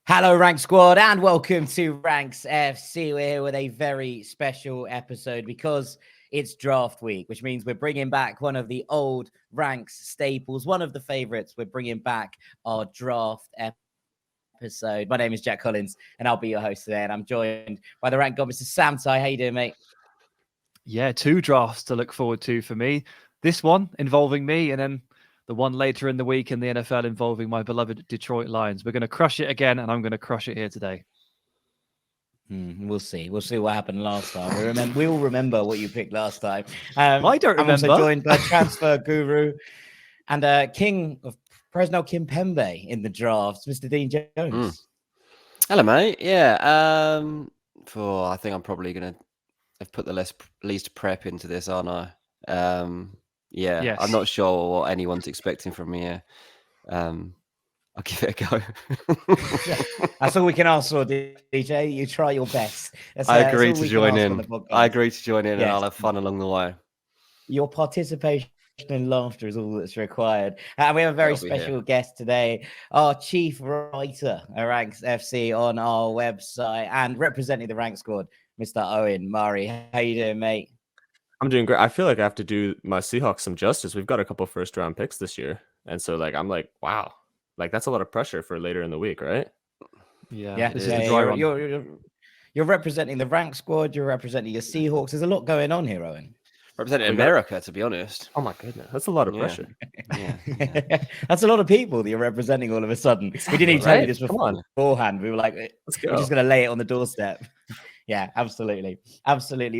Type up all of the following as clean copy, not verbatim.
Hello, Rank Squad, and welcome to Ranks FC. We're here with a very special episode because it's draft week, which means we're bringing back one of the old Ranks staples, one of the favorites. We're bringing back our draft episode. My name is Jack Collins, and I'll be your host today. And I'm joined by the Rank God, Mr. Sam Tai. How you doing, mate? Yeah, 2 drafts to look forward to for me. This one involving me, and then the one later in the week in the NFL involving my beloved Detroit Lions. We're going to crush it again, and I'm going to crush it here today. We'll see. We'll see what happened last time. We'll remember what you picked last time. I don't remember. I'm also joined by transfer guru and king of Presnell Kimpembe in the drafts, Mr. Dean Jones. Hello, mate. Yeah. I think I'm probably going to have put the least prep into this, aren't I? Yeah. Yes. I'm not sure what anyone's expecting from me here. I'll give it a go. That's all we can ask for, DJ. You try your best. I agree to join in. And I'll have fun along the way. Your participation and laughter is all that's required. And we have a very special guest today, our chief writer at Ranks FC on our website and representing the Rank Squad, Mr. Owen Murray. How you doing, mate? I'm doing great. I feel like I have to do my Seahawks some justice. We've got a couple first-round picks this year. And so, I'm like, wow. That's a lot of pressure for later in the week, right? Yeah. This is the dry one. You're representing the Rank Squad. You're representing your Seahawks. There's a lot going on here, Owen. Representing America, to be honest. Oh my goodness, that's a lot of pressure. Yeah. That's a lot of people that you're representing all of a sudden. We didn't even tell you this beforehand. We were like, we're just going to lay it on the doorstep. Yeah, absolutely.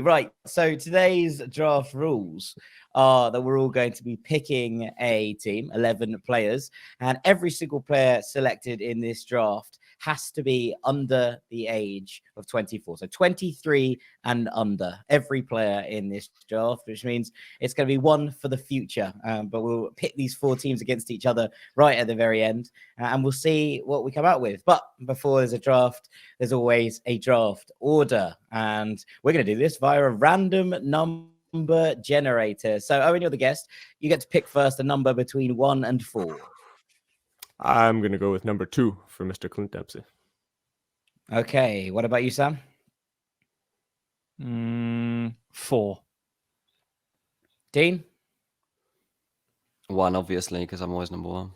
Right. So today's draft rules are that we're all going to be picking a team, 11 players, and every single player selected in this draft has to be under the age of 24. So 23 and under, every player in this draft, which means it's going to be one for the future. But we'll pit these 4 teams against each other right at the very end, and we'll see what we come out with. But before there's a draft, there's always a draft order. And we're going to do this via a random number generator. So, Owen, you're the guest. You get to pick first a number between 1 and 4. I'm going to go with number 2 for Mr. Clint Dempsey. Okay. What about you, Sam? 4. Dean? 1, obviously, because I'm always number 1.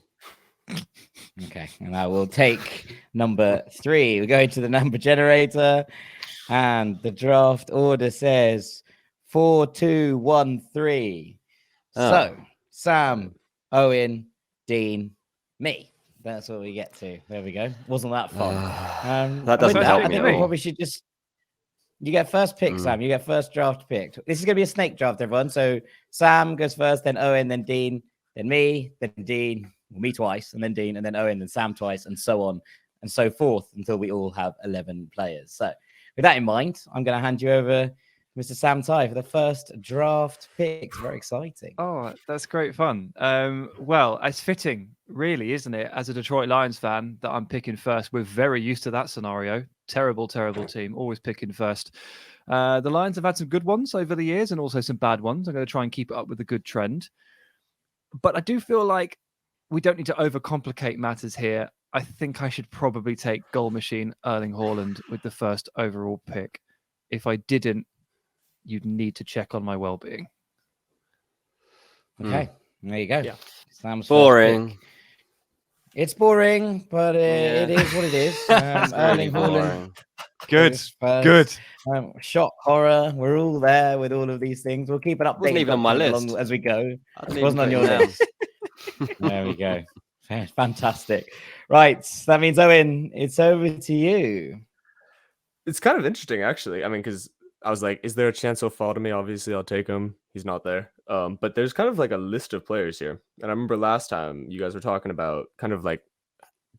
Okay. And I will take number 3. We go to the number generator, and the draft order says 4, 2, 1, 3. So, Sam, Owen, Dean, me. That's what we get to. There we go. Wasn't that fun? That doesn't help me. I think we probably should just. You get first pick, Sam. You get first draft pick. This is going to be a snake draft, everyone. So Sam goes first, then Owen, then Dean, then me, then Dean, me twice, and then Dean, and then Owen, then Sam twice, and so on and so forth until we all have 11 players. So with that in mind, I'm going to hand you over Mr. Sam Tai for the first draft pick. It's very exciting. Oh, that's great fun. Well, it's fitting, really, isn't it? As a Detroit Lions fan, that I'm picking first. We're very used to that scenario. Terrible team. Always picking first. The Lions have had some good ones over the years and also some bad ones. I'm going to try and keep it up with a good trend. But I do feel like we don't need to overcomplicate matters here. I think I should probably take goal machine Erling Haaland with the first overall pick. If I didn't, you'd need to check on my well-being. Okay, there you go. Yeah. Sam's boring. It's boring, but it is what it is. Erling Haaland. Good. Shock horror. We're all there with all of these things. We'll keep it updated. Wasn't even on my list as we go. It wasn't on your list. There we go. Fantastic. Right. That means, Owen, it's over to you. It's kind of interesting, actually. I mean, because I was like, is there a chance he'll fall to me? Obviously, I'll take him. He's not there. But there's kind of like a list of players here. And I remember last time you guys were talking about kind of like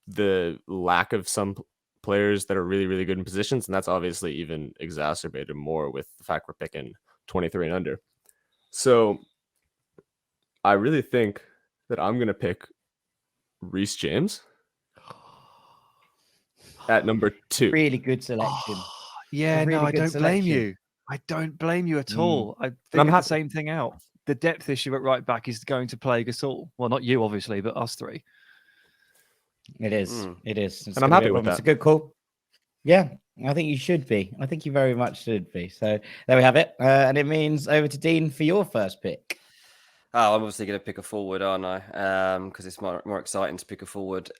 the lack of some players that are really, really good in positions. And that's obviously even exacerbated more with the fact we're picking 23 and under. So I really think that I'm going to pick Reece James at number 2. Really good selection. Yeah, really I don't blame selection. you. I don't blame you at all. I think the same thing out. The depth issue at right back is going to play Gasol. Well, not you, obviously, but us 3. It is. It is. And I'm happy with that. It's a good call. Yeah, I think you should be. I think you very much should be. So there we have it. And it means over to Dean for your first pick. Oh, I'm obviously going to pick a forward, aren't I? Because it's more exciting to pick a forward.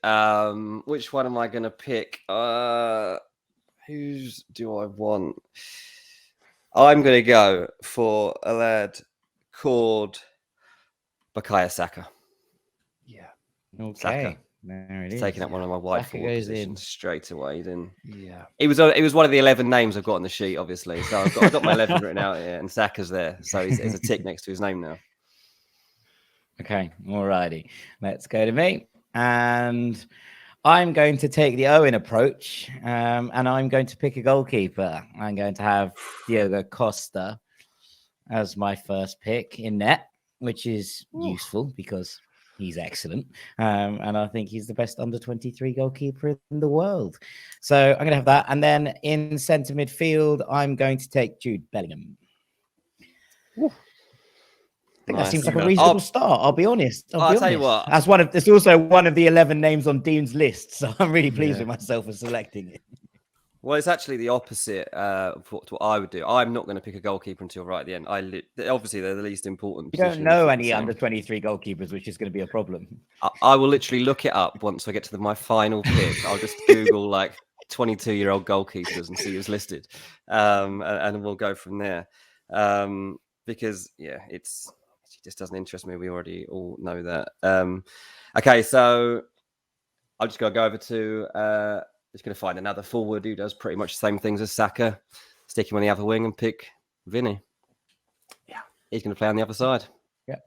Which one am I going to pick? Whose do I want? I'm going to go for a lad called Bukayo Saka. Yeah. Okay. Saka. There it He's is. taking up one of my wide Saka forward goes positions in. straight away. Then Yeah. it was one of the 11 names I've got on the sheet, obviously. So I've got my 11 written out here, and Saka's there. So there's a tick next to his name now. Okay, alrighty. Let's go to me. And I'm going to take the Owen approach, and I'm going to pick a goalkeeper. I'm going to have Diogo Costa as my first pick in net, which is useful because he's excellent. And I think he's the best under-23 goalkeeper in the world. So I'm going to have that. And then in centre midfield, I'm going to take Jude Bellingham. I think that seems like a reasonable start. I'll be honest. I'll tell you what. It's also one of the 11 names on Dean's list, so I'm really pleased with myself for selecting it. Well, it's actually the opposite to what I would do. I'm not going to pick a goalkeeper until right at the end. Obviously, they're the least important. You don't know any under-23 goalkeepers, which is going to be a problem. I will literally look it up once I get to my final pick. I'll just Google like 22-year-old goalkeepers and see who's listed, and we'll go from there. Because it just doesn't interest me. We already all know that. Okay, so I'm just going to go over to. Just going to find another forward who does pretty much the same things as Saka, stick him on the other wing and pick Vinny. Yeah, he's going to play on the other side. Yeah,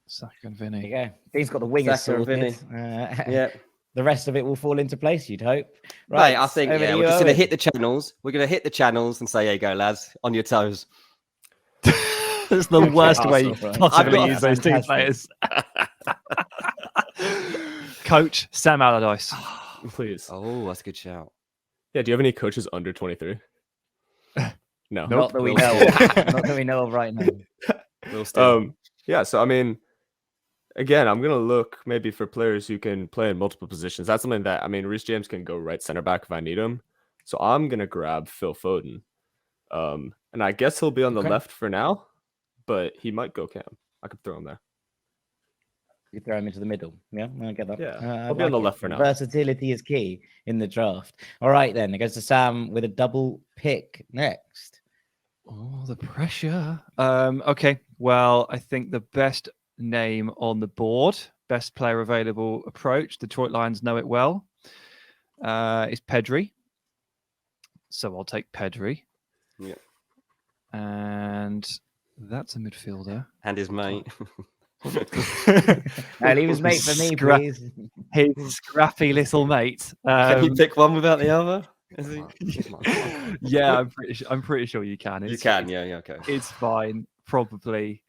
Saka and Vinny. There you go. Dean's got the wingers sorted. Vinny. Yeah. The rest of it will fall into place, you'd hope. Right, mate, I think we're just going to hit the channels. We're going to hit the channels and say, "Here you go, lads, on your toes." That's the worst way you could possibly use those two players. Coach Sam Allardyce. Please. Oh, that's a good shout. Yeah, do you have any coaches under 23? No. Not that we know of. Not that we know of right now. Yeah, so I mean, again, I'm going to look maybe for players who can play in multiple positions. That's something that, I mean, Reece James can go right center back if I need him. So I'm going to grab Phil Foden. And I guess he'll be on the left for now, but he might go Cam. I could throw him there. You throw him into the middle. Yeah, I get that. Yeah, I'll be on the left for now. Versatility is key in the draft. All right, then. It goes to Sam with a double pick next. Oh, the pressure. Okay, well, I think the best name on the board, best player available approach, Detroit Lions know it well, is Pedri. So I'll take Pedri. Yeah. And that's a midfielder. And his mate. No, leave his mate for me, please. His scrappy little mate. Can you pick one without the other? Yeah, I'm pretty sure you can. You can, yeah, okay. It's fine, probably.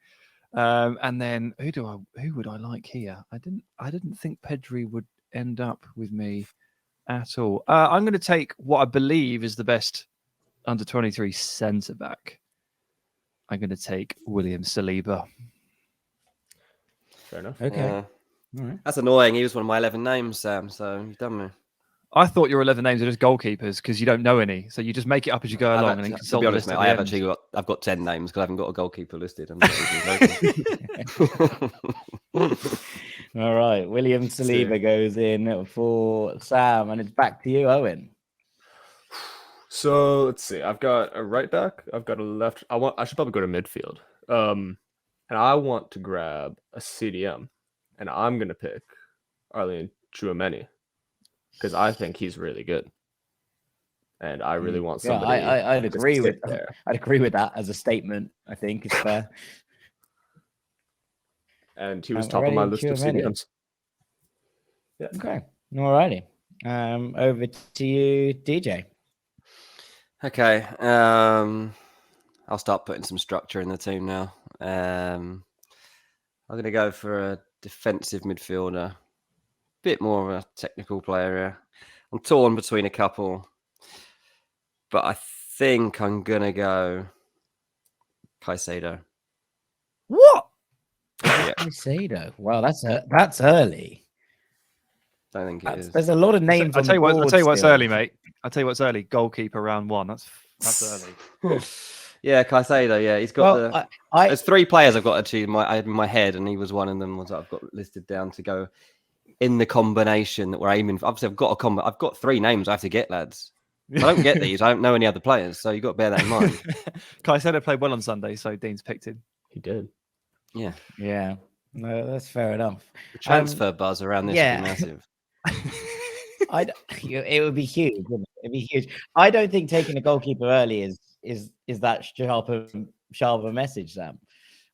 And then who would I like here? I didn't think Pedri would end up with me at all. I'm going to take what I believe is the best under 23 centre back. I'm going to take William Saliba. Fair enough. Okay. All right. That's annoying. He was one of my 11 names, Sam. So you've done me. I thought your 11 names are just goalkeepers because you don't know any. So you just make it up as you go along and then consult. To be honest, mate, I've got 10 names because I haven't got a goalkeeper listed. All right. William Saliba goes in for Sam, and it's back to you, Owen. So let's see. I've got a right back. I've got a left. I should probably go to midfield. And I want to grab a CDM, and I'm going to pick Arlene Tchouameni because I think he's really good, and I really want somebody. Yeah, I'd agree with that. I'd agree with that as a statement. I think it's fair. And he was top of my list of CDMs. Yeah. Okay. All righty. Over to you, DJ. Okay. I'll start putting some structure in the team now. I'm going to go for a defensive midfielder, bit more of a technical player here. I'm torn between a couple, but I think I'm going to go Caicedo. What? Yeah. Caicedo. Wow, that's early. Don't think it is. There's a lot of names. I'll tell you what's early, mate. I'll tell you what's early. Goalkeeper round 1. That's early. Yeah, Caicedo. Yeah, he's got there's 3 players I've got actually in my head, and he was one of them. Ones that I've got listed down to go in the combination that we're aiming for. Obviously, I've got 3 names I have to get, lads. If I don't get these, I don't know any other players, so you've got to bear that in mind. Caicedo played well on Sunday, so Dean's picked him. He did. Yeah. No, that's fair enough. The transfer buzz around this would be massive. It would be huge. Wouldn't it? It'd be huge. I don't think taking a goalkeeper early is that sharper message, Sam.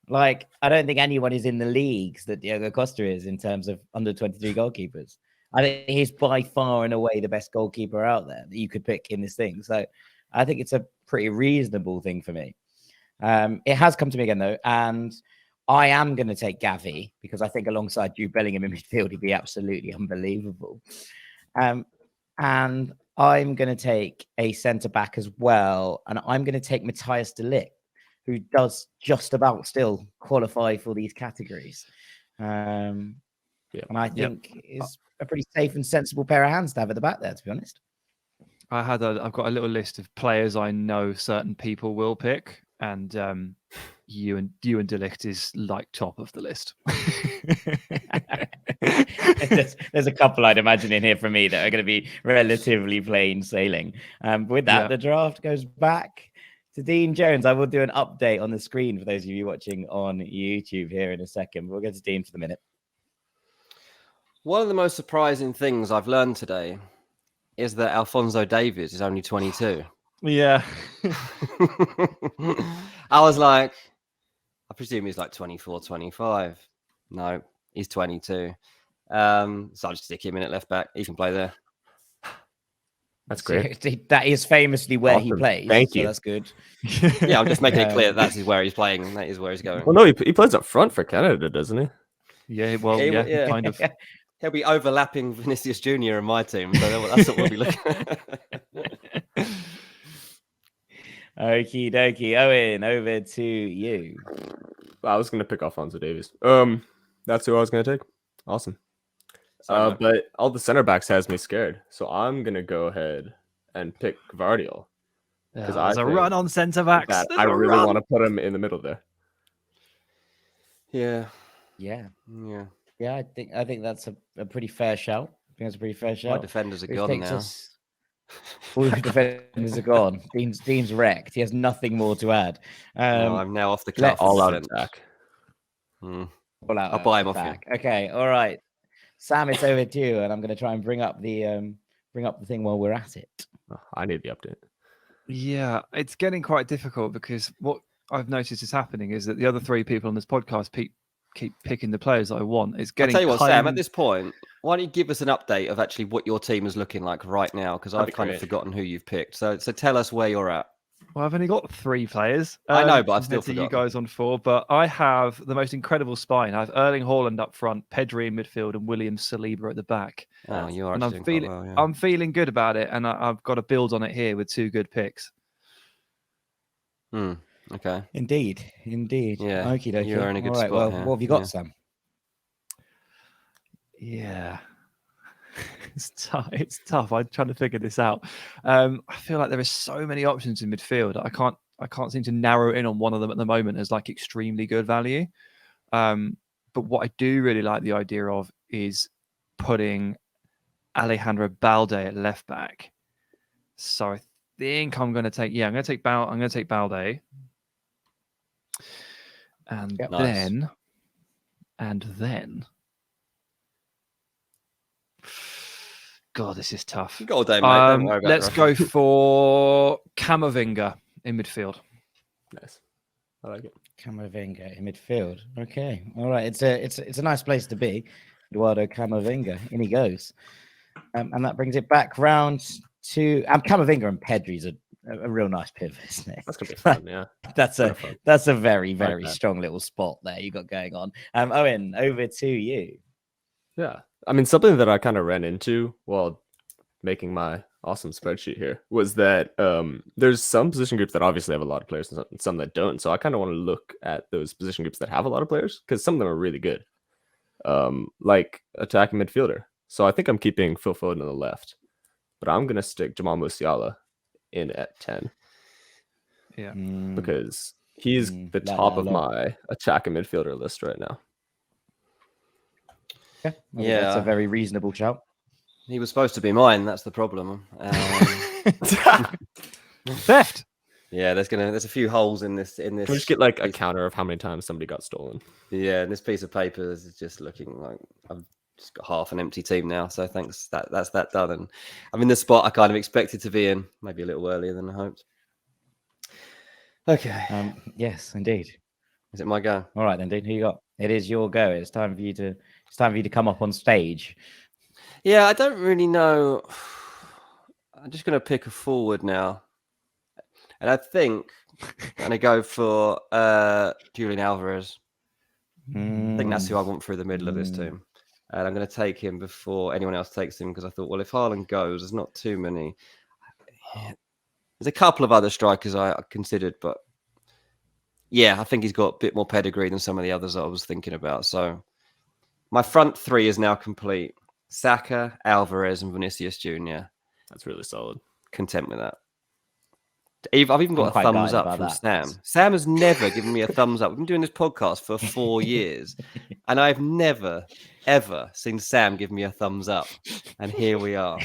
Like, I don't think anyone is in the leagues that Diogo Costa is in terms of under 23 goalkeepers. I think he's by far and away the best goalkeeper out there that you could pick in this thing. So I think it's a pretty reasonable thing for me. It has come to me again, though, and I am going to take Gavi because I think alongside Jude Bellingham in midfield, he'd be absolutely unbelievable. And I'm going to take a centre-back as well, and I'm going to take Matthias de Ligt, who does just about still qualify for these categories. And I think is a pretty safe and sensible pair of hands to have at the back there, to be honest. I've got a little list of players I know certain people will pick, and you and de Ligt is like top of the list. there's a couple I'd imagine in here for me that are going to be relatively plain sailing. With that, the draft goes back to Dean Jones. I will do an update on the screen for those of you watching on YouTube here in a second. We'll get to Dean for the minute. One of the most surprising things I've learned today is that Alphonso Davies is only 22. Yeah. I was like, I presume he's like 24, 25. No, he's 22. So I'll just stick him in at left back. He can play there. That's great. That is famously where he plays. Thank you. That's good. Yeah, I'm just making it clear that's where he's playing and that is where he's going. Well, no, he plays up front for Canada, doesn't he? Yeah, well, yeah. Kind of. He'll be overlapping Vinicius Jr. in my team, so that's what we'll be looking at. Okie dokie. Owen, over to you. I was going to pick Alphonso Davies. That's who I was going to take. Awesome. But all the center backs has me scared, so I'm going to go ahead and pick Gvardiol. There's a run on centre backs. I really want to put him in the middle there. Yeah. I think that's a pretty fair shout. I think that's a pretty fair shout. My defenders are gone now. All the defenders are gone. Dean's wrecked. He has nothing more to add. No, I'm now off the cuff. All out attack. I'll buy him off you. Okay, all right. Sam, it's over to you, and I'm going to try and bring up the thing while we're at it. Oh, I need the update. Yeah, it's getting quite difficult because what I've noticed is happening is that the other 3 people on this podcast keep picking the players that I want. It's getting. I'll tell you what, Sam. At this point, why don't you give us an update of actually what your team is looking like right now? Because I've kind of forgotten who you've picked. So tell us where you're at. Well, I've only got 3 players. I know, but I've still forgotten. You guys on 4, but I have the most incredible spine. I have Erling Haaland up front, Pedri in midfield, and William Saliba at the back. Oh, you are. And I'm I'm feeling good about it, and I've got to build on it here with 2 good picks. Okay. Indeed. Yeah. Okie dokie. You're in a good spot. Well, here. what have you got, Sam? Yeah. It's tough. I'm trying to figure this out. I feel like there are so many options in midfield. I can't seem to narrow in on one of them at the moment as like extremely good value. But what I do really like the idea of is putting Alejandro Balde at left back. So I think I'm going to take Balde. And then God, this is tough. Go all day, mate. Don't worry about let's go for Camavinga in midfield. Nice. I like it. Camavinga in midfield. Okay. All right. It's a nice place to be. Eduardo Camavinga. In he goes. And that brings it back round to Camavinga and Pedri's a real nice pivot, isn't it? That's gonna be fun, yeah. That's a very, very strong little spot there you got going on. Owen, over to you. Yeah. I mean, something that I kind of ran into while making my awesome spreadsheet here was that there's some position groups that obviously have a lot of players and some that don't. So I kind of want to look at those position groups that have a lot of players because some of them are really good. Like attacking midfielder. So I think I'm keeping Phil Foden on the left, but I'm gonna stick Jamal Musiala in at 10. Yeah, because he's the top of my attacking midfielder list right now. Yeah, that's a very reasonable shout. He was supposed to be mine. That's the problem. Theft. Yeah, there's a few holes in this. Can we just get like a counter of how many times somebody got stolen? Yeah, and this piece of paper is just looking like I've just got half an empty team now. So thanks, that's that done, and I'm in the spot I kind of expected to be in, maybe a little earlier than I hoped. Okay. Yes, indeed. Is it my go? All right, then, dude. Who you got? It is your go. It's time for you to come up on stage. Yeah, I don't really know. I'm just going to pick a forward now, and I think I'm going to go for Julian Alvarez. I think that's who I want through the middle of this team, and I'm going to take him before anyone else takes him because I thought, well, if Haaland goes, there's not too many. There's a couple of other strikers I considered, but yeah, I think he's got a bit more pedigree than some of the others that I was thinking about. So my front three is now complete. Saka, Alvarez, and Vinicius Jr. That's really solid. Content with that. I've even got a thumbs up from Sam. Sam has never given me a thumbs up. We've been doing this podcast for 4 years, and I've never, ever seen Sam give me a thumbs up. And here we are.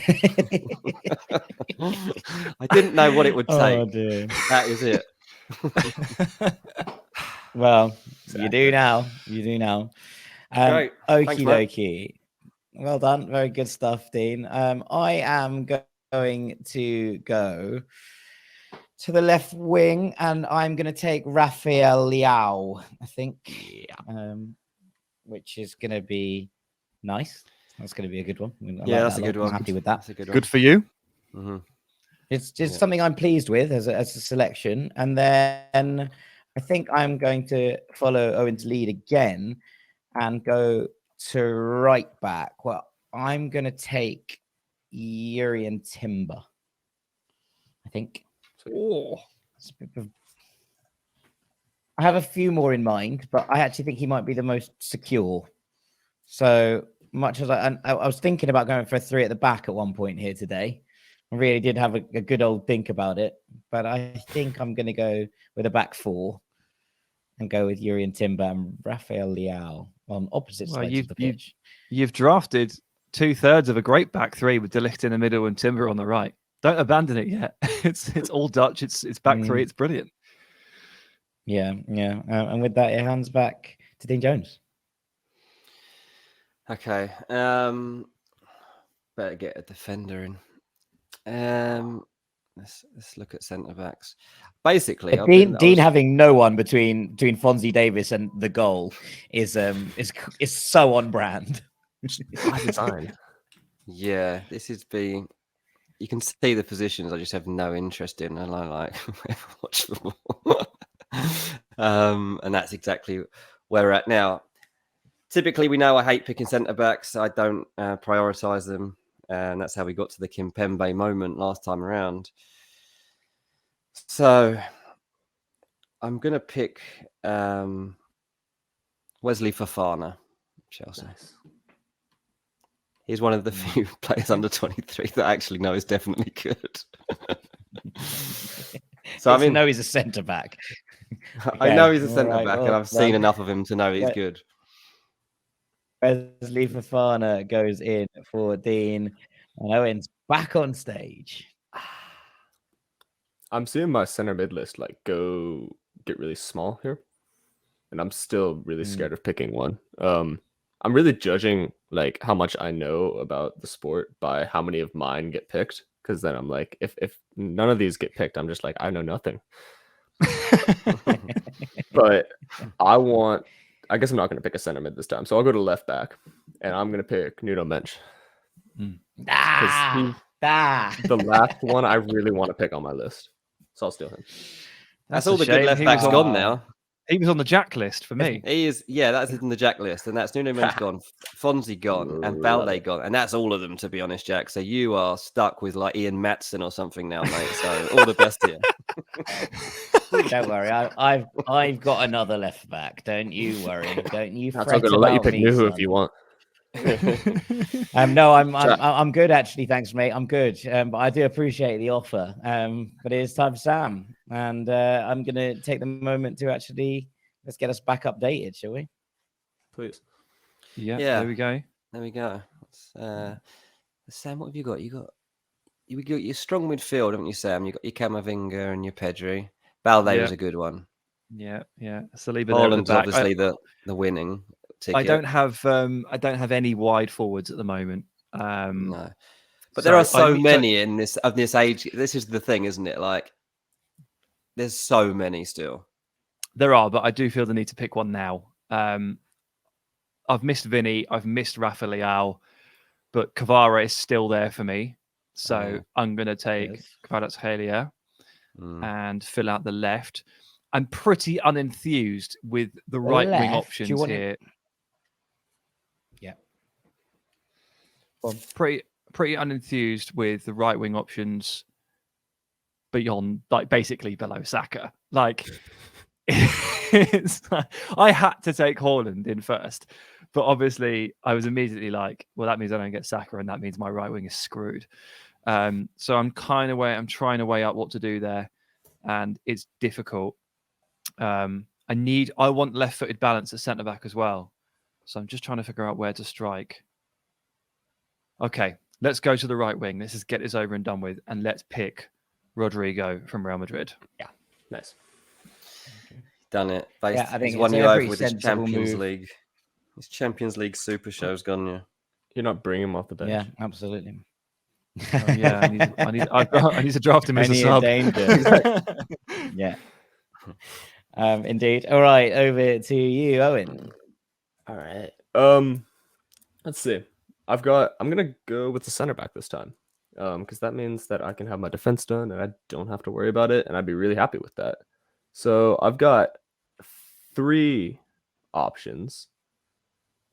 I didn't know what it would take. Oh, dear. That is it. Well, you do now. You do now. Great. Okie dokie. Well done. Very good stuff, Dean. I am going to go to the left wing, and I'm going to take Rafael Leao, I think, which is going to be nice. That's going to be a good one. That's a good one. I'm happy with that. That's a good one. Good for you. Mm-hmm. It's just something I'm pleased with as a selection. And then I think I'm going to follow Owen's lead again and go to right back. Well, I'm going to take Jurrien Timber, I think. I have a few more in mind, but I actually think he might be the most secure. So much as I was thinking about going for a 3 at the back at one point here today. I really did have a good old think about it, but I think I'm going to go with a back 4 and go with Jurrien Timber and Rafael Leao on opposite sides of the pitch. You've drafted 2/3 of a great back 3 with De Ligt in the middle and Timber on the right. Don't abandon it yet. It's all Dutch. It's back 3. It's brilliant. Yeah. And with that, it hands back to Dean Jones. Okay. Better get a defender in. Let's look at centre backs. Basically, Dean having no one between Fonzie Davis and the goal is so on brand. By design. Yeah, this is being. You can see the positions I just have no interest in, and I like watch football. And that's exactly where we're at now. Typically, we know I hate picking centre backs. I don't prioritise them, and that's how we got to the Kimpembe moment last time around. So I'm going to pick Wesley Fofana, Chelsea. Nice. He's one of the few players under 23 that I actually know is definitely good. So I know he's a centre back. Okay. I know he's a centre back, and I've seen enough of him to know he's good. Wesley Fofana goes in for Dean, and Owen's back on stage. I'm seeing my center mid list go get really small here, and I'm still really scared of picking one. I'm really judging how much I know about the sport by how many of mine get picked, because then I'm like, if none of these get picked, I'm just like, I know nothing. But I guess I'm not going to pick a center mid this time, so I'll go to left back, and I'm going to pick Nuno Mensch. The last one I really want to pick on my list, so I'll steal him. That's all the good left backs gone now. He was on the Jack list for me. He is, that's in the Jack list, and that's Nuno Mensch gone, Fonzie gone, and Balde gone, and that's all of them, to be honest, Jack. So you are stuck with Ian Matson or something now, mate. So all the best here. Don't worry, I've got another left back. Don't you worry. Don't you? I'm going to let you pick Nuhu if you want. No, I'm good actually. Thanks, mate. I'm good. But I do appreciate the offer. But it is time for Sam, and I'm gonna take the moment to actually let's get us back updated, shall we? Please. Yeah. There we go. Sam, what have you got? You got your strong midfield, haven't you, Sam? You got your Camavinga and your Pedri. Balde was a good one. Yeah. Saliba. Haaland's obviously the winning ticket. I don't have any wide forwards at the moment. No, but there are so many in this age. This is the thing, isn't it? Like, there's so many still. There are, but I do feel the need to pick one now. I've missed Vinny. I've missed Rafa Leao, but Kvara is still there for me. So I'm going to take Kvaratskhelia and fill out the left. I'm pretty unenthused with the right wing options here. Yeah. Well, pretty unenthused with the right wing options beyond, like, basically below Saka. Like, I had to take Haaland in first, but obviously I was immediately like, well, that means I don't get Saka, and that means my right wing is screwed. So I'm trying to weigh up what to do there, and it's difficult. I want left-footed balance at centre back as well, so I'm just trying to figure out where to strike. Okay, let's go to the right wing. Let's just get this over and done with, and let's pick Rodrigo from Real Madrid. Yeah, nice. Done it. I think he's won you over with his Champions League. His Champions League Super Show's gone you. You're not bringing him off the bench. Yeah, absolutely. I need to draft him as a sub. Yeah. Indeed. All right, over to you, Owen. All right. Let's see. I'm gonna go with the center back this time. Because that means that I can have my defense done and I don't have to worry about it, and I'd be really happy with that. So I've got 3 options,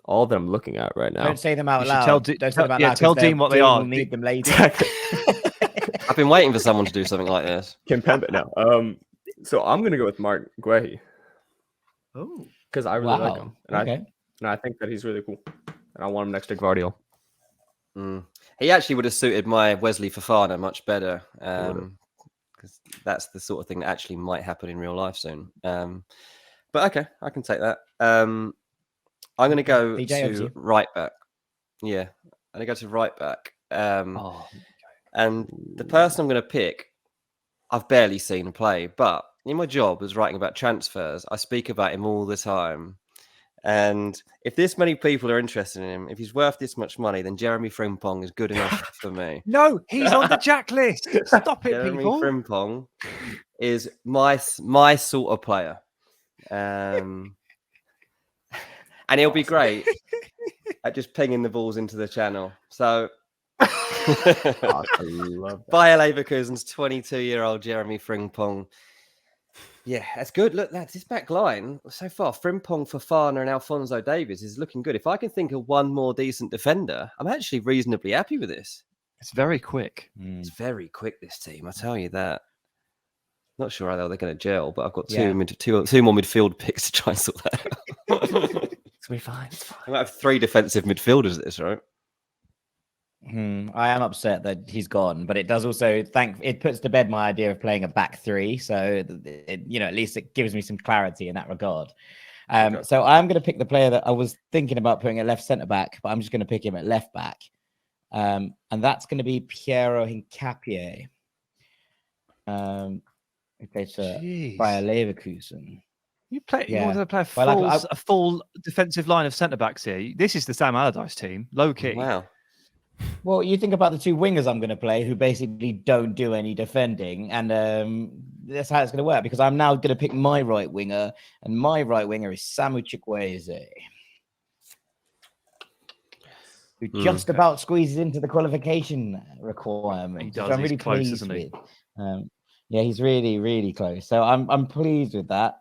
all that I'm looking at right now. Don't say them out loud. Tell Dean what they are. We'll need them later. I've been waiting for someone to do something like this. Kimpembe, no. So I'm gonna go with Mark Guehi. Oh, because I really like him, and I think that he's really cool, and I want him next to Gvardiol. He actually would have suited my Wesley Fofana much better, because that's the sort of thing that actually might happen in real life soon. But okay, I can take that. I'm going to go to right back. Yeah, I'm going to go to right back. And the person I'm going to pick, I've barely seen play, but in my job as writing about transfers, I speak about him all the time. And if this many people are interested in him, if he's worth this much money, then Jeremy Frimpong is good enough for me. No, he's on the Jack list. Stop it, Jeremy people. Frimpong is my sort of player. And he'll be great at just pinging the balls into the channel. So I love that. Bayer Leverkusen's 22-year-old Jeremy Frimpong. Yeah, that's good. Look, lads, this back line so far, Frimpong, Fofana, and Alphonso Davies is looking good. If I can think of one more decent defender, I'm actually reasonably happy with this. It's very quick. It's very quick, this team. I tell you that. Not sure how they're going to gel, but I've got two more midfield picks to try and sort that out. It's going to be fine. It's fine. I'm going to have 3 defensive midfielders at this, right? I am upset that he's gone, but it does also it puts to bed my idea of playing a back 3. So at least it gives me some clarity in that regard. So I'm going to pick the player that I was thinking about putting at left centre back, but I'm just going to pick him at left back, and that's going to be Piero Hincapié. It's Bayer Leverkusen. You want to play a full defensive line of centre backs here. This is the Sam Allardyce team, low key. Wow. Well, you think about the 2 wingers I'm going to play who basically don't do any defending, and that's how it's going to work, because I'm now going to pick my right winger, and my right winger is Samu Chukwueze, who just about squeezes into the qualification requirement. He does. I'm really pleased with. Yeah, he's really, really close. So I'm pleased with that.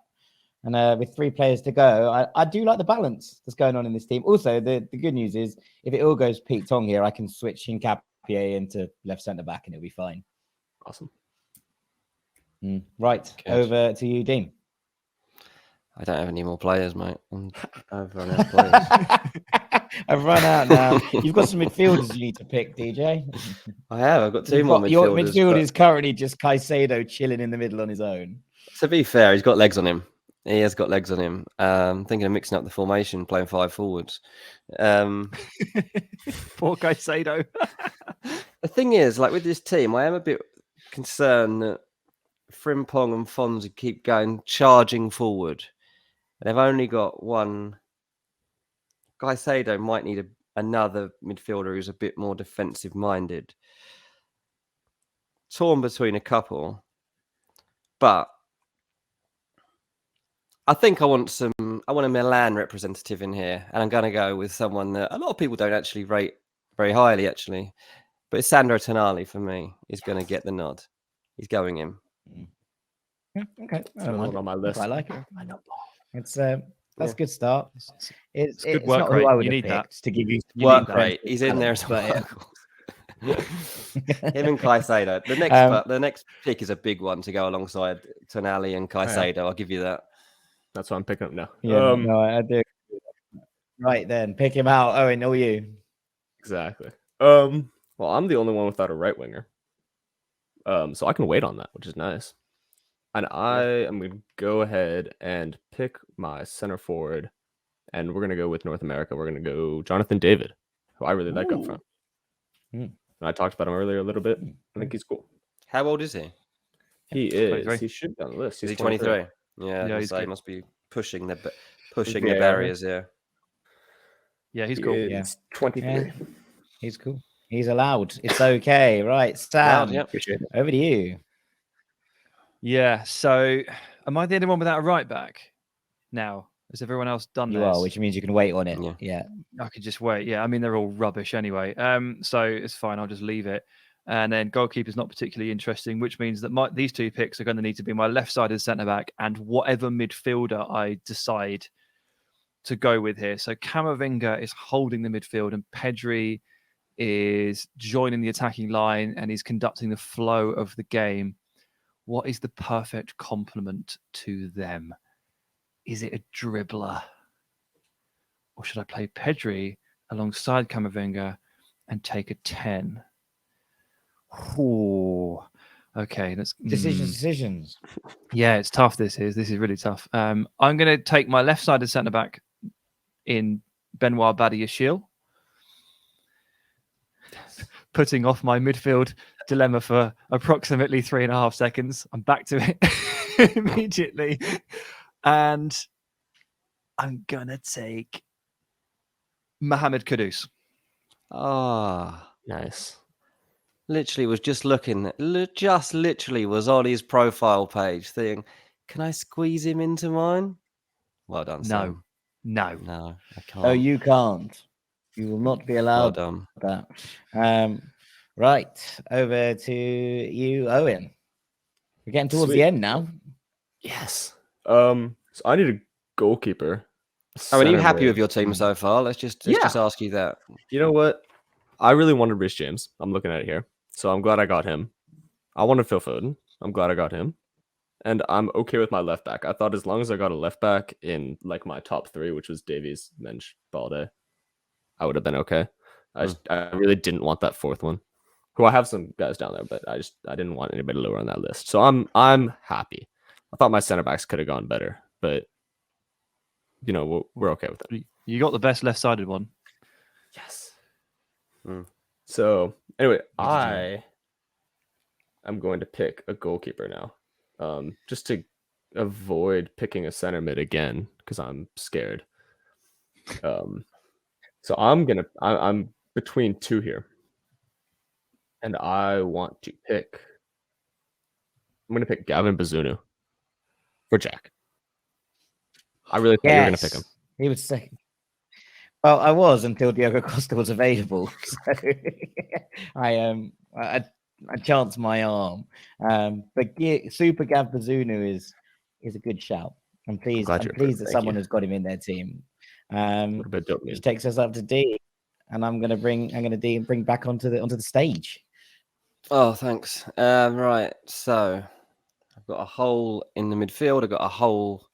And with 3 players to go, I do like the balance that's going on in this team. Also, the good news is, if it all goes Pete Tong here, I can switch Hincapié into left centre back and it'll be fine. Awesome. Right, good. Over to you, Dean. I don't have any more players, mate. I've run out of players. I've run out now. You've got some midfielders you need to pick, DJ. I have. I've got two more midfielders. Your midfield is currently just Caicedo chilling in the middle on his own. To be fair, he's got legs on him. He has got legs on him. Thinking of mixing up the formation, playing 5 forwards. Poor Caicedo. The thing is, like with this team, I am a bit concerned that Frimpong and Fonzie keep going charging forward. They've only got one. Caicedo might need another midfielder who's a bit more defensive minded. Torn between a couple, but I think I want a Milan representative in here, and I'm going to go with someone that a lot of people don't actually rate very highly, actually. But it's Sandro Tonali for me. He's going to get the nod. He's going in. Yeah, okay, on my list. I like it. It's that's a good start. It's good it's work not rate. who I would You have need that. picked to give you Work rate. He's in there as well. Him and Caicedo. The next pick is a big one to go alongside Tonali and Caicedo. I'll give you that. That's what I'm picking up now. Yeah, no, I do. Right then, pick him out. Owen, or you? Exactly. Well, I'm the only one without a right winger. So I can wait on that, which is nice. And I am going to go ahead and pick my center forward, and we're going to go with North America. We're going to go Jonathan David, who I really like up front. And I talked about him earlier a little bit. I think he's cool. How old is he? He is. 23. He should be on the list. He's 23. Yeah, he must be pushing the barriers. Yeah. Yeah, he's cool. Yeah, 23. Yeah. He's cool. He's allowed. It's okay. Right, Sam. Yep. Over to you. Yeah. So, am I the only one without a right back now? Has everyone else done You this? are, which means you can wait on it. Yeah. I could just wait. Yeah, I mean they're all rubbish anyway. So it's fine. I'll just leave it. And then goalkeeper's not particularly interesting, which means that these two picks are going to need to be my left-sided centre back and whatever midfielder I decide to go with here. So Camavinga is holding the midfield, and Pedri is joining the attacking line, and he's conducting the flow of the game. What is the perfect complement to them? Is it a dribbler? Or should I play Pedri alongside Camavinga and take a 10? Ooh. Okay, let's Decisions. Yeah, it's tough. This is really tough. I'm going to take my left-sided centre back in Benoit Badiashile, putting off my midfield dilemma for approximately 3.5 seconds. I'm back to it immediately, and I'm gonna take Mohamed Kudus. Nice. Literally was just looking, literally was on his profile page saying, can I squeeze him into mine? Well done, Sam. No, I can't. Oh, you can't. You will not be allowed Well done. that. Right, over to you, Owen. We're getting towards the end now. Yes. So I need a goalkeeper. Are you happy with your team so far? Let's just ask you that. You know what? I really wanted Reece James. I'm looking at it here. So I'm glad I got him. I wanted Phil Foden. I'm glad I got him. And I'm okay with my left back. I thought as long as I got a left back in like my top 3, which was Davies, Mensch, Balde, I would have been okay. I really didn't want that 4th one. Who I have some guys down there, but I didn't want anybody lower on that list. So I'm happy. I thought my center backs could have gone better, but you know, we're okay with it. You got the best left-sided one. Yes. So anyway, I am going to pick a goalkeeper now, just to avoid picking a center mid again because I'm scared. So I'm between 2 here, and I want to pick. I'm going to pick Gavin Bazunu for Jack. I really thought you were going to pick him. He was second. Well, I was until Diogo Costa was available. So I chanced my arm. But Super Gav Bazunu is a good shout. I'm pleased that someone has got him in their team. Which takes us up to D, and I'm gonna bring back onto the stage. Oh, thanks. Right, so I've got a hole in the midfield. I've got a hole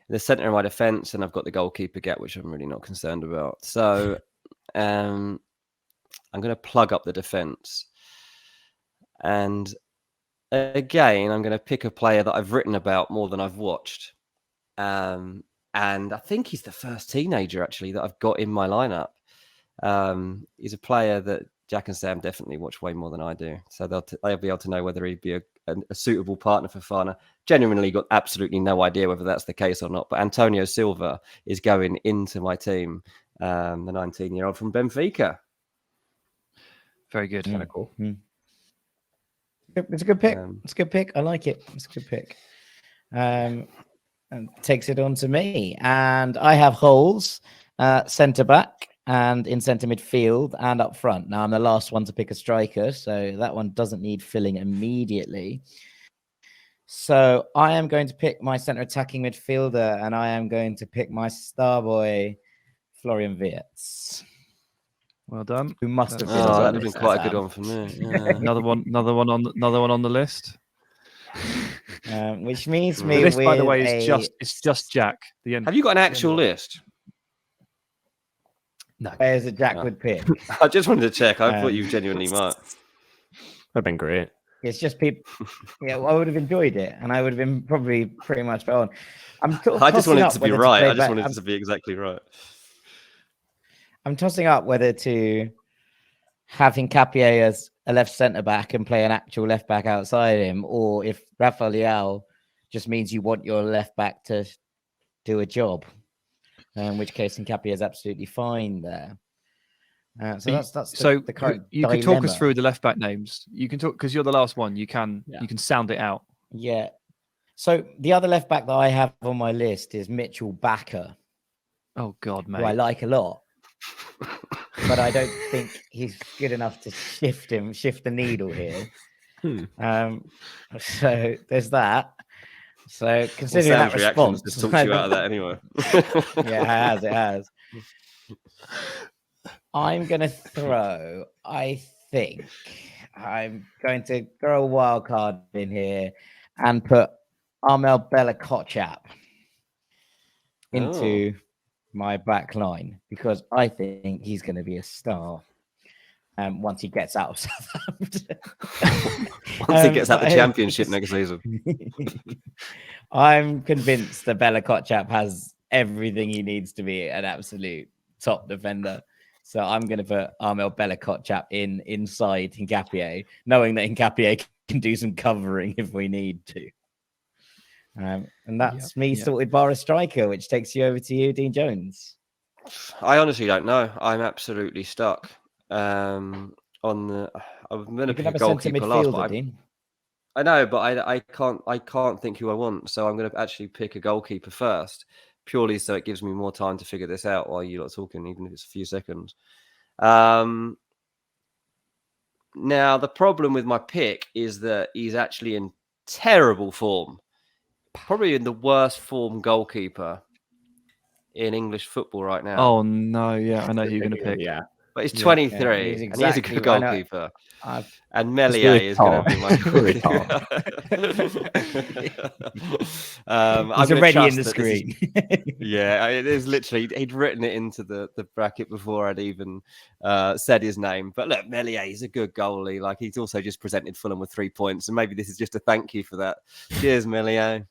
in the centre of my defence, and I've got the goalkeeper gap, which I'm really not concerned about. So I'm going to plug up the defense. And again, I'm going to pick a player that I've written about more than I've watched. And I think he's the first teenager, actually, that I've got in my lineup. He's a player that Jack and Sam definitely watch way more than I do. So they'll be able to know whether he'd be a suitable partner for Fana. Genuinely got absolutely no idea whether that's the case or not. But Antonio Silva is going into my team, the 19-year-old from Benfica. Very good. Kind of cool. It's a good pick. It's a good pick. I like it. It's a good pick. And takes it on to me. And I have holes, centre back and in centre midfield and up front. Now I'm the last one to pick a striker, so that one doesn't need filling immediately. So I am going to pick my centre attacking midfielder, and I am going to pick my star boy, Florian Wirtz. Well done. Who must have been? That would have been quite a good one for me. Yeah. another one on the list. Which means the me list, with by the way, it's just Jack. The end. Have you got an actual list? No. Players that Jack would pick. I just wanted to check. I thought you genuinely might. That'd been great. It's just people. Yeah, well, I would have enjoyed it, and I would have been probably pretty much on. I just wanted it to be right. I just wanted it to be exactly right. I'm tossing up whether to have Hincapié as a left centre back and play an actual left back outside him, or if Rafael Leão just means you want your left back to do a job, in which case Hincapié is absolutely fine there. So that's the current you dilemma. can talk us through the left back names. You can talk because you're the last one. You can sound it out. Yeah. So the other left back that I have on my list is Mitchell Bakker. Oh God, mate. Who I like a lot. But I don't think he's good enough to shift the needle here. So there's that. So considering that response, just talked you out of that anyway. Yeah, it has. I'm gonna throw. I think I'm going to throw a wild card in here and put Armel Bella-Kotchap into my back line because I think he's going to be a star once he gets out of Southampton. Once he gets out the Championship next season. I'm convinced that Bella-Kotchap has everything he needs to be an absolute top defender. So I'm going to put Armel Bella-Kotchap inside Hincapié, knowing that Hincapié can do some covering if we need to. And that's me sorted bar a striker, which takes you over to you, Dean Jones. I honestly don't know. I'm absolutely stuck. I'm going to pick a goalkeeper last, but I know, but I can't think who I want. So I'm going to actually pick a goalkeeper first, purely so it gives me more time to figure this out while you lot are talking, even if it's a few seconds. Now the problem with my pick is that he's actually in terrible form. Probably in the worst form goalkeeper in English football right now. Oh no, yeah, I know who you're going to pick. Yeah, but he's 23 and he is a good goalkeeper. And Meslier really is going to be my goalkeeper. He's already in the screen. It is literally. He'd written it into the bracket before I'd even said his name. But look, Meslier is a good goalie. Like he's also just presented Fulham with 3 points, and maybe this is just a thank you for that. Cheers, Meslier.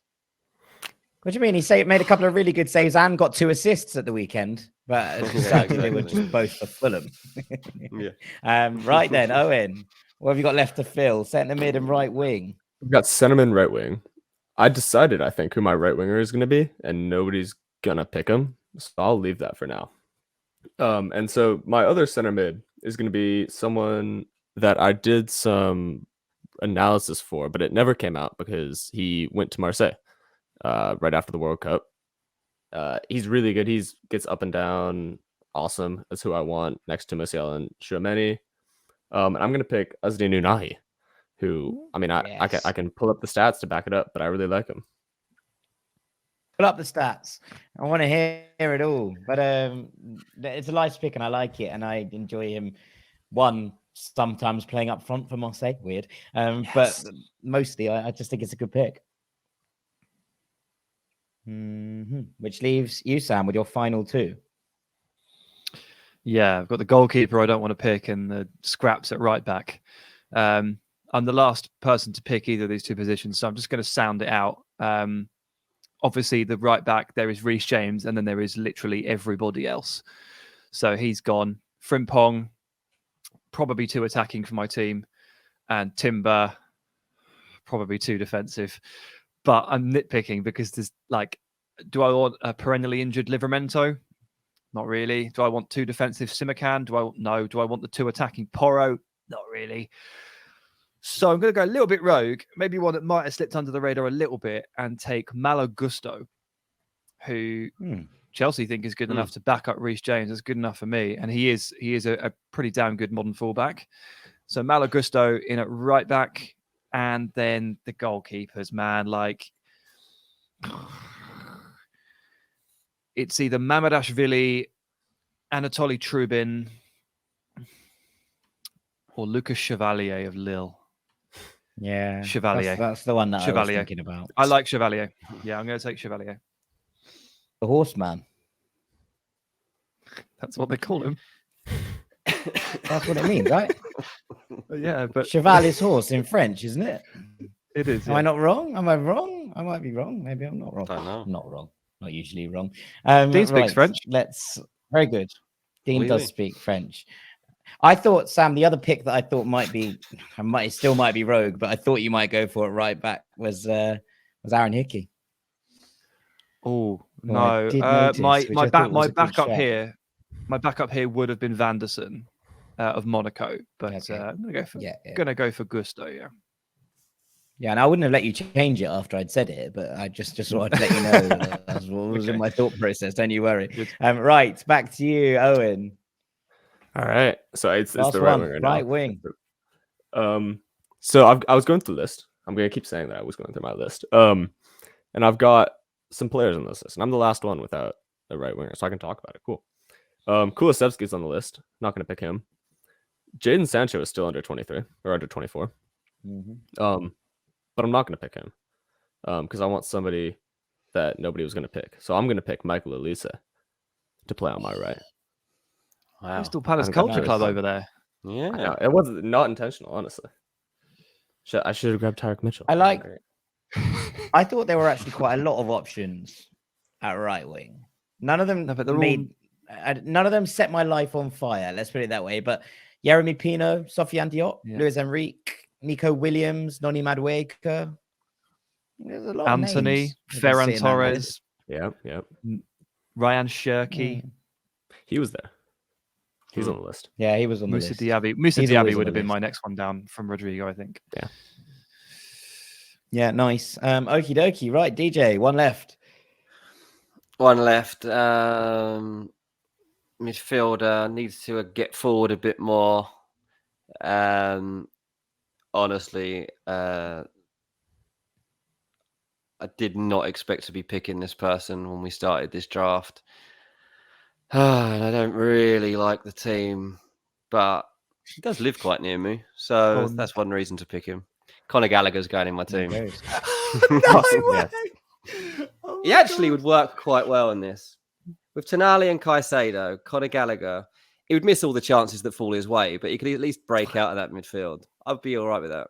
What do you mean? He made a couple of really good saves and got 2 assists at the weekend, but exactly. They were just both for Fulham. Right then, Owen, what have you got left to fill? Centre mid and right wing. We've got centre mid, right wing. I decided, I think, who my right winger is going to be, and nobody's going to pick him, so I'll leave that for now. And so my other centre mid is going to be someone that I did some analysis for, but it never came out because he went to Marseille. Right after the World Cup. He's really good. He gets up and down. Awesome. That's who I want next to Musiala and Tchouameni. And I'm going to pick Azdin Unahi, who, I mean, I can pull up the stats to back it up, but I really like him. Pull up the stats. I want to hear it all. But it's a nice pick and I like it. And I enjoy him, sometimes playing up front for Marseille. Weird. But mostly, I just think it's a good pick. Which leaves you, Sam, with your final 2. Yeah, I've got the goalkeeper I don't want to pick and the scraps at right back. I'm the last person to pick either of these two positions, so I'm just going to sound it out. Obviously, the right back, there is Reece James, and then there is literally everybody else. So he's gone. Frimpong, probably too attacking for my team, and Timber, probably too defensive. But I'm nitpicking because there's like, do I want a perennially injured Livramento? Not really. Do I want two defensive Simakan? No. Do I want the two attacking Porro? Not really. So I'm going to go a little bit rogue, maybe one that might have slipped under the radar a little bit, and take Malo Gusto, who Chelsea think is good enough to back up Reece James. That's good enough for me, and he is a pretty damn good modern fullback. So Malo Gusto in at right back, and then the goalkeepers, man, like it's either Mamadashvili, Anatoly Trubin, or Lucas Chevalier of Lille. Yeah, Chevalier. That's the one that Chevalier. I was thinking about. I like Chevalier. Yeah, I'm going to take Chevalier. The horseman. That's what they call him. That's what it means, right? Yeah, but Chevalier's horse in French, isn't it? It is. Am I not wrong? Am I wrong? I might be wrong. Maybe I'm not wrong. I don't know. I'm not wrong. Not usually wrong. Dean speaks French. Very good. Dean Oui, does oui. speak French. I thought, Sam, the other pick that I thought might be rogue, but I thought you might go for it right back was Aaron Hickey. Oh Who I no! did notice, which I thought was a good backup shout. here. My backup here would have been Vanderson of Monaco, but Okay. I'm gonna go for Yeah. gonna go for Gusto. Yeah. Yeah, and I wouldn't have let you change it after I'd said it, but I just thought I'd let you know that's what was in my thought process. Don't you worry. Good. Right, back to you, Owen. All right. So it's Last the right one, wing right right now. wing. So I was going through the list. I'm gonna keep saying that I was going through my list. And I've got some players on this list, and I'm the last one without a right winger, so I can talk about it. Cool. Kulusevski's on the list. Not gonna pick him. Jadon Sancho is still under 23 or under 24. But I'm not gonna pick him. Because I want somebody that nobody was gonna pick. So I'm gonna pick Michael Olise to play on my right. Wow. Crystal Palace I'm gonna Culture have Club fun. over there. Yeah. No, it wasn't not intentional, honestly. I should have grabbed Tyreek Mitchell. I thought there were actually quite a lot of options at right wing. None of them none of them set my life on fire. Let's put it that way. But Yeremy Pino, Sofiane Diop, Luis Enrique, Nico Williams, Noni Madueke. There's a lot Anthony, of names Ferran Torres, Yep. Ryan Shirky, He was there. He's on the list. Yeah, he was on the Musa list. Diaby. Musa He's always Diaby on would the have been list. my next one down from Rodrigo, I think. Yeah. Yeah, nice. Okie dokie. Right, DJ, one left. One left. Midfielder needs to get forward a bit more. Honestly, I did not expect to be picking this person when we started this draft. And I don't really like the team, but he does live quite near me. So that's one reason to pick him. Conor Gallagher's going in my team. He actually would work quite well in this. With Tonali and Caicedo, Conor Gallagher, he would miss all the chances that fall his way, but he could at least break out of that midfield. I'd be all right with that.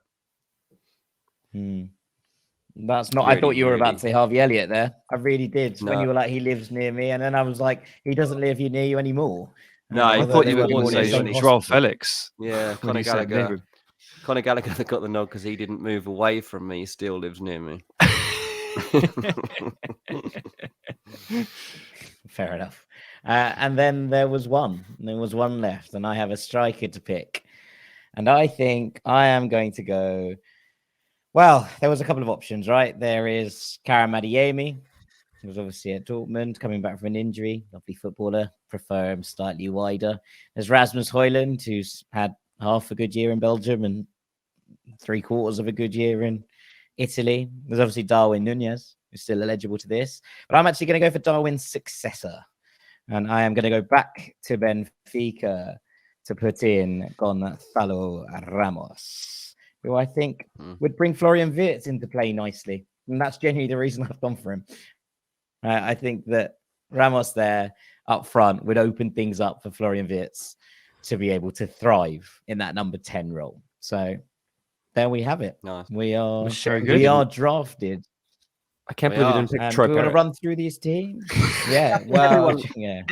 That's not. Really, I thought you were about really. to say Harvey Elliott there. I really did. When No. you were like, he lives near me, and then I was like, he doesn't live near you anymore. No, I thought you were going going to say Joao Felix. Yeah, when you said near him. Conor Gallagher that got the nod because he didn't move away from me, still lives near me. Fair enough. And then there was one. There was one left, and I have a striker to pick. And I think I am going to go. Well, there was a couple of options, right? There is Karim Adeyemi, who was obviously at Dortmund, coming back from an injury. Lovely footballer. Prefer him slightly wider. There's Rasmus Højlund, who's had half a good year in Belgium and 3/4 of a good year in Italy. There's obviously Darwin Nunez, who's still eligible to this. But I'm actually going to go for Darwin's successor. And I am going to go back to Benfica to put in Gonzalo Ramos, who I think would bring Florian Wirtz into play nicely. And that's genuinely the reason I've gone for him. I think that Ramos there, up front would open things up for Florian Wirtz to be able to thrive in that number 10 role. So there we have it. Nice. We are drafted. I can't believe you didn't pick Troy. Do we want to run through these teams? Yeah. Well,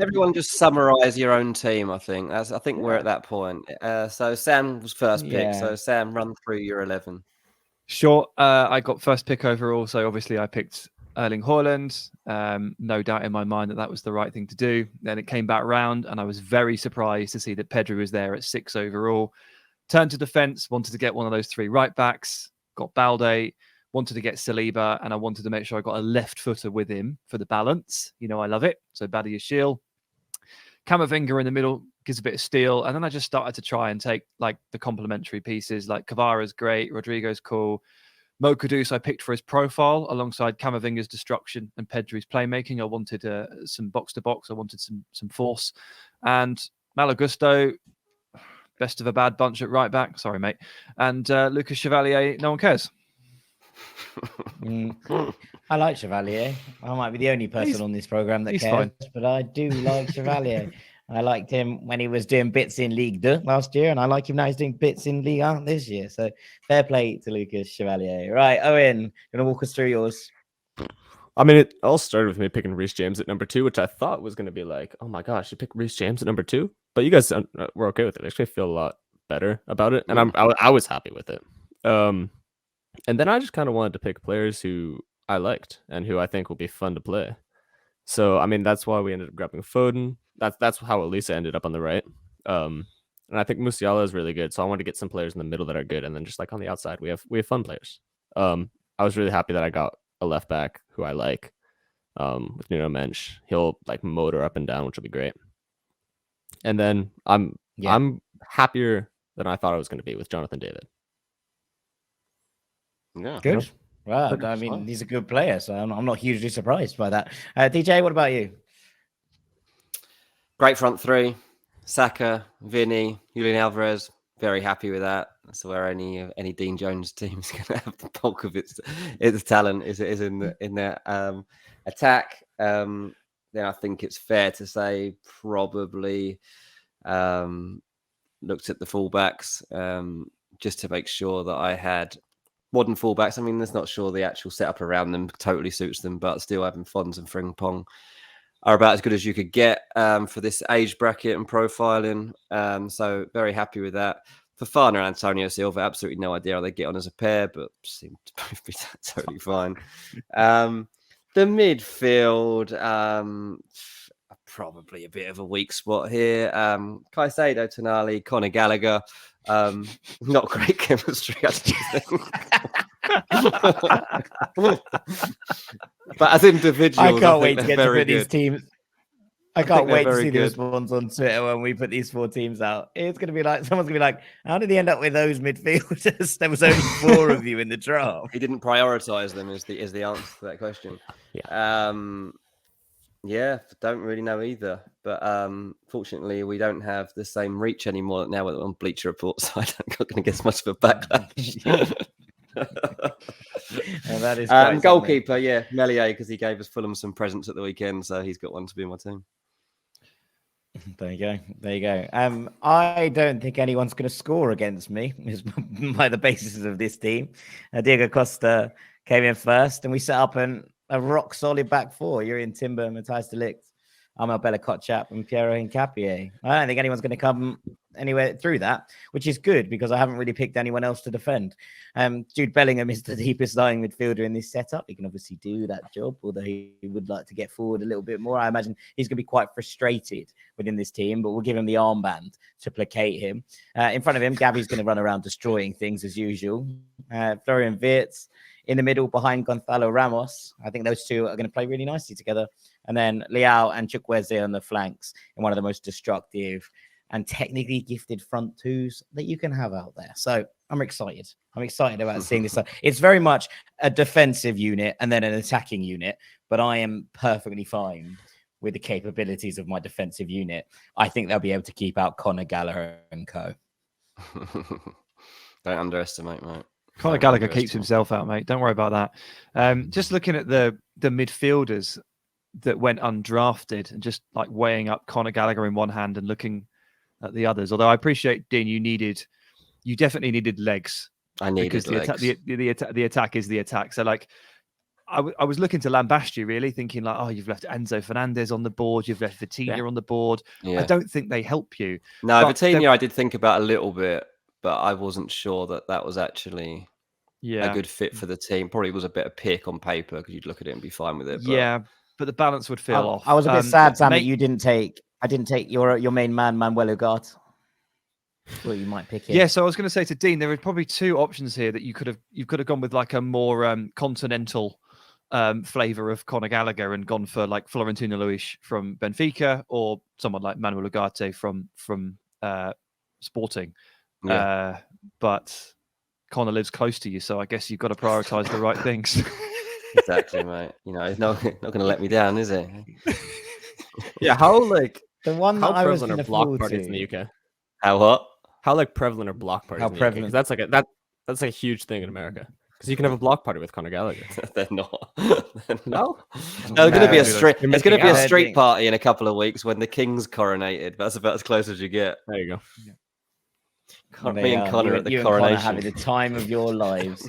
everyone just summarize your own team. I think we're at that point. So Sam was first pick. So Sam, run through your 11. Sure. I got first pick overall. So obviously I picked Erling Haaland. No doubt in my mind that was the right thing to do. Then it came back round and I was very surprised to see that Pedri was there at 6 overall. Turned to defense, wanted to get one of those 3 right backs, got Balde, wanted to get Saliba, and I wanted to make sure I got a left footer with him for the balance. You know, I love it. So Badiashile. Camavinga in the middle gives a bit of steel. And then I just started to try and take like the complementary pieces. Like Kvara's great, Rodrigo's cool. Mo Kudus I picked for his profile alongside Camavinga's destruction and Pedri's playmaking. I wanted some box-to-box. I wanted some force. And Malagusto, best of a bad bunch at right back. Sorry, mate. And Lucas Chevalier, no one cares. I like Chevalier. I might be the only person on this program that cares, but I do like Chevalier. I liked him when he was doing bits in Ligue 2 last year, and I like him now he's doing bits in Ligue 1 this year. So fair play to Lucas Chevalier. Right, Owen, you want to walk us through yours? I mean, it all started with me picking Reece James at number 2, which I thought was going to be like, oh my gosh, you pick Reece James at number 2? But you guys were okay with it. I actually feel a lot better about it, and I was happy with it. And then I just kind of wanted to pick players who I liked and who I think will be fun to play. So, I mean, that's why we ended up grabbing Foden. That's how Elisa ended up on the right. And I think Musiala is really good. So I wanted to get some players in the middle that are good. And then just like on the outside, we have fun players. I was really happy that I got a left back who I like with Nuno Mensch. He'll like motor up and down, which will be great. And then I'm happier than I thought I was going to be with Jonathan David. Yeah, good. Wow, I mean, he's a good player, so I'm not hugely surprised by that. DJ, what about you? Great front 3: Saka, Vinny, Julian Alvarez. Very happy with that. That's where any Dean Jones team is going to have the bulk of its talent is in their attack. Then I think it's fair to say probably looked at the fullbacks just to make sure that I had modern fullbacks. I mean, that's not sure the actual setup around them totally suits them, but still having Fons and Frimpong are about as good as you could get for this age bracket and profiling. So very happy with that. Fofana and Antonio Silva, absolutely no idea how they get on as a pair, but seem to both be totally fine. The midfield, probably a bit of a weak spot here. Caicedo, Tonali, Conor Gallagher. Not great chemistry, I think. But as individuals, I can't wait to get to put these good. teams. I can't wait to see the response on Twitter when we put these 4 teams out. It's going to be like, someone's going to be like, how did he end up with those midfielders? There was only 4 of you in the draft. He didn't prioritize them is the answer to that question. Yeah, don't really know either. But fortunately, we don't have the same reach anymore now on Bleacher Report, so I'm not going to get much of a backlash. That is goalkeeper, Meslier, because he gave us Fulham some presents at the weekend, so he's got one to be in my team. There you go. I don't think anyone's going to score against me by the basis of this team. Diego Costa came in first, and we set up a rock solid back 4. You're in Timber, Matthijs de Ligt, Amel Bella-Kotchap, and Piero Hincapié. I don't think anyone's going to come anywhere through that, which is good because I haven't really picked anyone else to defend. Jude Bellingham is the deepest lying midfielder in this setup. He can obviously do that job, although he would like to get forward a little bit more. I imagine he's going to be quite frustrated within this team, but we'll give him the armband to placate him. In front of him, Gabby's going to run around destroying things as usual. Florian Wirtz in the middle behind Gonzalo Ramos. I think those two are going to play really nicely together. And then Leao and Chukwueze on the flanks in one of the most destructive and technically gifted front 2s that you can have out there. So I'm excited. I'm excited about seeing this. It's very much a defensive unit and then an attacking unit, but I am perfectly fine with the capabilities of my defensive unit. I think they'll be able to keep out Conor Gallagher and co. Don't underestimate, mate. Conor Gallagher keeps himself out, mate. Don't worry about that. Just looking at the midfielders, that went undrafted and just like weighing up Conor Gallagher in one hand and looking at the others. Although I appreciate, Dean, you definitely needed legs. I needed because legs. The attack is the attack. So like, I was looking to lambast you, really, thinking like, oh, you've left Enzo Fernandez on the board, you've left Vitinha on the board. Yeah. I don't think they help you. No, Vitinha I did think about a little bit, but I wasn't sure that was actually a good fit for the team. Probably was a bit of pick on paper because you'd look at it and be fine with it. But... Yeah, but the balance would feel off. I was a bit sad, Sam, that you didn't take. I didn't take your main man, Manuel Ugarte. Well, you might pick it. Yeah, so I was going to say to Dean, there are probably two options here that you could have gone with, like a more continental flavor of Conor Gallagher and gone for like Florentino Luis from Benfica or someone like Manuel Ugarte from Sporting. Yeah. But Conor lives close to you, so I guess you've got to prioritize the right things. Exactly, mate. You know, he's not going to let me down, is he? Yeah, how like the one that I was prevalent are block parties in the UK? How what? How like prevalent are block parties? How in the prevalent? UK? That's like that's like a huge thing in America. Because you can have a block party with Conor Gallagher. They're not. No, there's going to be a street. You're There's going to be missing a out. street party in a couple of weeks when the king's coronated. That's about as close as you get. There you go. Me and Connor at the you coronation. And Connor having the time of your lives.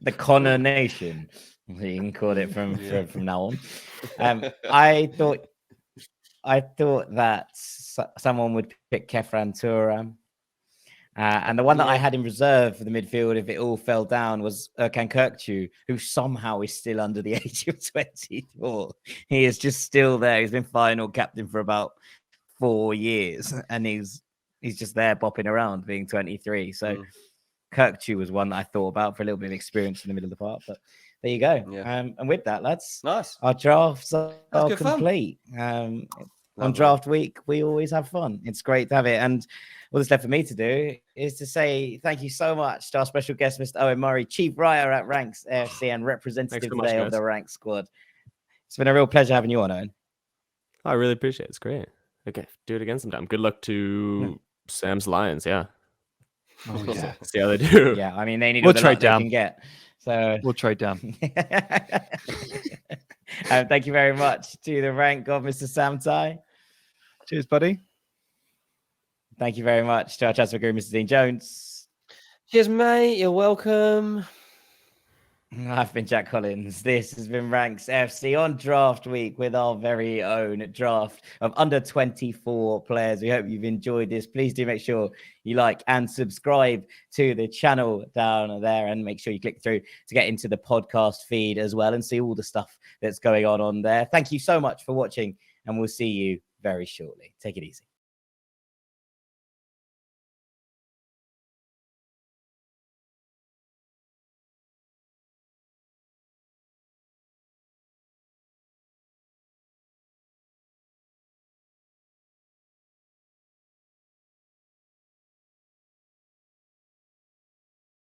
The Connor Nation. You can call it from now on. I thought that someone would pick Kefran Turam. And the one that I had in reserve for the midfield, if it all fell down, was Erkan Kökçü, who somehow is still under the age of 24. He is just still there. He's been final captain for about 4 years, and he's just there bopping around being 23. So Kökçü was one that I thought about for a little bit of experience in the middle of the park. But there you go. Yeah. And with that, lads, Nice. our drafts are good fun. complete. On draft week, we always have fun. It's great to have it. And all that's left for me to do is to say thank you so much to our special guest, Mr. Owen Murray, chief writer at Ranks AFC and representative today of the Ranks squad. It's been a real pleasure having you on, Owen. I really appreciate it. It's great. Okay, do it again sometime. Good luck to Sam's Lions. Yeah. Oh, yeah. See how they do. Yeah, I mean, they need We'll all the trade luck they down. can get. So We'll trade down. Thank you very much to the rank of Mr. Sam Tai. Cheers, buddy. Thank you very much to our transfer guru, Mr. Dean Jones. Cheers, mate. You're welcome. I've been Jack Collins. This has been Ranks FC on draft week with our very own draft of under 24 players. We hope you've enjoyed this. Please do make sure you like and subscribe to the channel down there, and make sure you click through to get into the podcast feed as well and see all the stuff that's going on there. Thank you so much for watching, and we'll see you very shortly. Take it easy.